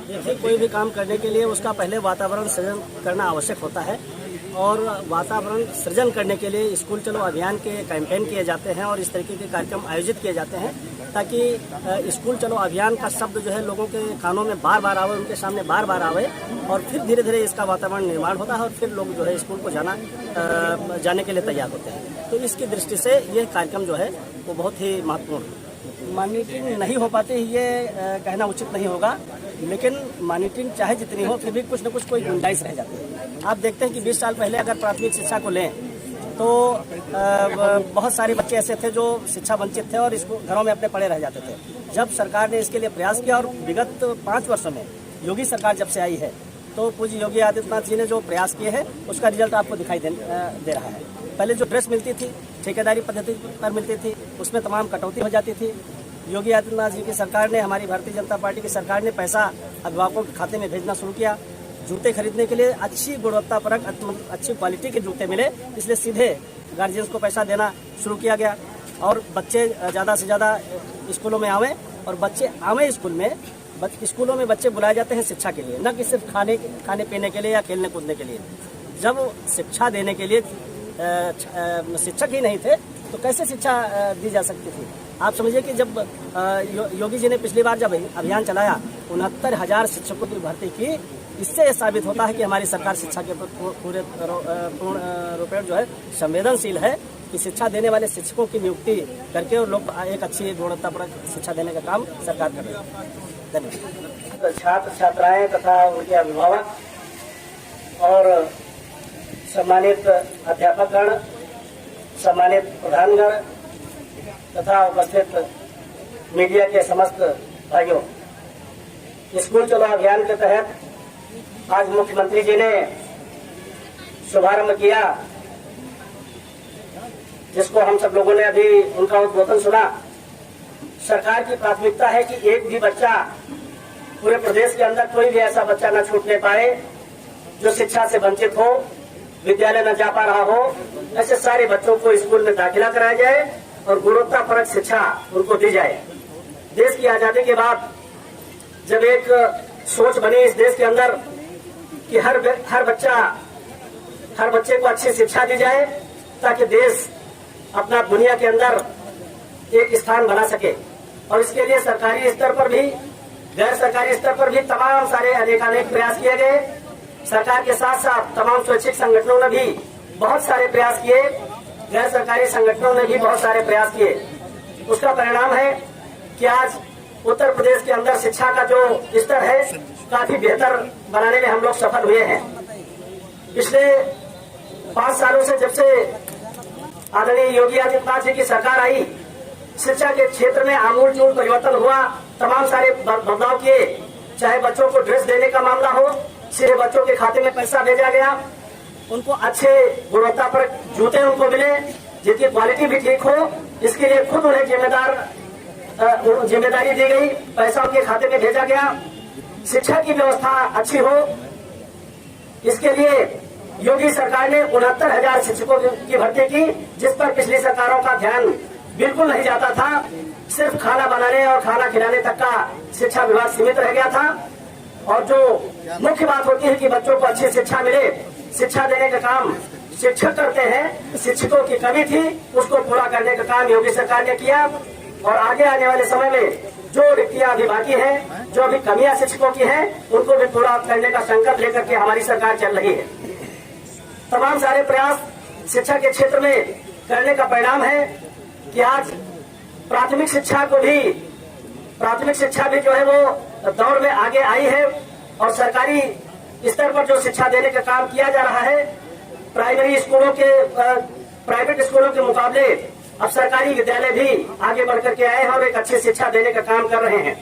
देखिए, कोई भी काम करने के लिए उसका पहले वातावरण सृजन करना आवश्यक होता है और वातावरण सृजन करने के लिए स्कूल चलो अभियान के कैंपेन किए जाते हैं और इस तरीके के कार्यक्रम आयोजित किए जाते हैं ताकि स्कूल चलो अभियान का शब्द जो है लोगों के कानों में बार बार आवे, उनके सामने बार बार आवे और फिर धीरे धीरे इसका वातावरण निर्माण होता है और फिर लोग जो है स्कूल को जाने के लिए तैयार होते हैं। तो इसकी दृष्टि से ये कार्यक्रम जो है वो बहुत ही महत्वपूर्ण है। मॉनिटरिंग नहीं हो पाती ये कहना उचित नहीं होगा, लेकिन मॉनिटरिंग चाहे जितनी हो फिर भी कुछ न कुछ कोई गुंजाइश रह जाती है। आप देखते हैं कि 20 साल पहले अगर प्राथमिक शिक्षा को लें तो बहुत सारे बच्चे ऐसे थे जो शिक्षा वंचित थे और इसको घरों में अपने पड़े रह जाते थे। जब सरकार ने इसके लिए प्रयास किया और विगत 5 वर्षों में योगी सरकार जब से आई है तो पूज्य योगी आदित्यनाथ जी ने जो प्रयास किए हैं उसका रिजल्ट आपको दिखाई दे रहा है। पहले जो ड्रेस मिलती थी ठेकेदारी पद्धति पर मिलती थी, उसमें तमाम कटौती हो जाती थी। योगी आदित्यनाथ जी की सरकार ने, हमारी भारतीय जनता पार्टी की सरकार ने पैसा अभिभावकों के खाते में भेजना शुरू किया। जूते खरीदने के लिए अच्छी गुणवत्ता परक अच्छी क्वालिटी के जूते मिले, इसलिए सीधे गार्जियंस को पैसा देना शुरू किया गया और बच्चे ज़्यादा से ज़्यादा स्कूलों में आवे और बच्चे आवे स्कूलों में बच्चे बुलाए जाते हैं शिक्षा के लिए, न कि सिर्फ खाने पीने के लिए या खेलने कूदने के लिए। जब शिक्षा देने के लिए शिक्षक ही नहीं थे तो कैसे शिक्षा दी जा सकती थी। आप समझिए कि जब योगी जी ने पिछली बार जब अभियान चलाया 69,000 शिक्षकों की भर्ती की, इससे यह साबित होता है कि हमारी सरकार शिक्षा के पूर्ण रूपेण जो है संवेदनशील है कि शिक्षा देने वाले शिक्षकों की नियुक्ति करके और लोग एक अच्छी गुणवत्तापूर्ण शिक्षा देने का काम सरकार कर रही है। धन्यवाद। छात्र छात्राएं तथा उनके अभिभावक और सम्मानित अध्यापकगण, सम्मानित प्रधानगण तथा उपस्थित मीडिया के समस्त भाइयों, स्कूल चलो अभियान के तहत आज मुख्यमंत्री जी ने शुभारंभ किया, जिसको हम सब लोगों ने अभी उनका उद्बोधन सुना। सरकार की प्राथमिकता है कि एक भी बच्चा पूरे प्रदेश के अंदर कोई भी ऐसा बच्चा न छूटने पाए जो शिक्षा से वंचित हो, विद्यालय न जा पा रहा हो। ऐसे सारे बच्चों को स्कूल में दाखिला कराया जाए और गुणवत्तापरक शिक्षा उनको दी जाए। देश की आजादी के बाद जब एक सोच बनी इस देश के अंदर कि हर बच्चे को अच्छी शिक्षा दी जाए ताकि देश अपना दुनिया के अंदर एक स्थान बना सके, और इसके लिए सरकारी स्तर पर भी गैर सरकारी स्तर पर भी तमाम सारे अनेकानेक प्रयास किए गए। सरकार के साथ साथ तमाम स्वैच्छिक संगठनों ने भी बहुत सारे प्रयास किए, गैर सरकारी संगठनों ने भी बहुत सारे प्रयास किए। उसका परिणाम है कि आज उत्तर प्रदेश के अंदर शिक्षा का जो स्तर है काफी बेहतर बनाने में हम लोग सफल हुए हैं। पिछले 5 सालों से जब से आदरणीय योगी आदित्यनाथ जी की सरकार आई, शिक्षा के क्षेत्र में आमूलचूल परिवर्तन हुआ। तमाम सारे बदलाव किए, चाहे बच्चों को ड्रेस देने का मामला हो, सीधे बच्चों के खाते में पैसा भेजा गया, उनको अच्छे गुणवत्ता पर जूते उनको मिले जिनकी क्वालिटी भी ठीक हो, इसके लिए खुद उन्हें जिम्मेदारी दी गई, पैसा उनके खाते में भेजा गया। शिक्षा की व्यवस्था अच्छी हो, इसके लिए योगी सरकार ने 69,000 शिक्षकों की भर्ती की, जिस पर पिछली सरकारों का ध्यान बिल्कुल नहीं जाता था। सिर्फ खाना बनाने और खाना खिलाने तक का शिक्षा विभाग सीमित रह गया था, और जो मुख्य बात होती है कि बच्चों को अच्छी शिक्षा मिले, शिक्षा देने का काम शिक्षक करते हैं। शिक्षकों की कमी थी, उसको पूरा करने का काम योगी सरकार ने किया, और आगे आने वाले समय में जो रिक्तियां अभी बाकी हैं, जो अभी कमियां शिक्षकों की हैं, उनको भी पूरा करने का संकल्प लेकर के हमारी सरकार चल रही है। तमाम सारे प्रयास शिक्षा के क्षेत्र में करने का परिणाम है कि आज प्राथमिक शिक्षा भी जो है वो दौड़ में आगे आई है, और सरकारी स्तर पर जो शिक्षा देने का काम किया जा रहा है, प्राइवेट स्कूलों के मुकाबले अब सरकारी विद्यालय भी आगे बढ़कर के आए हैं और एक अच्छी शिक्षा देने का काम कर रहे हैं।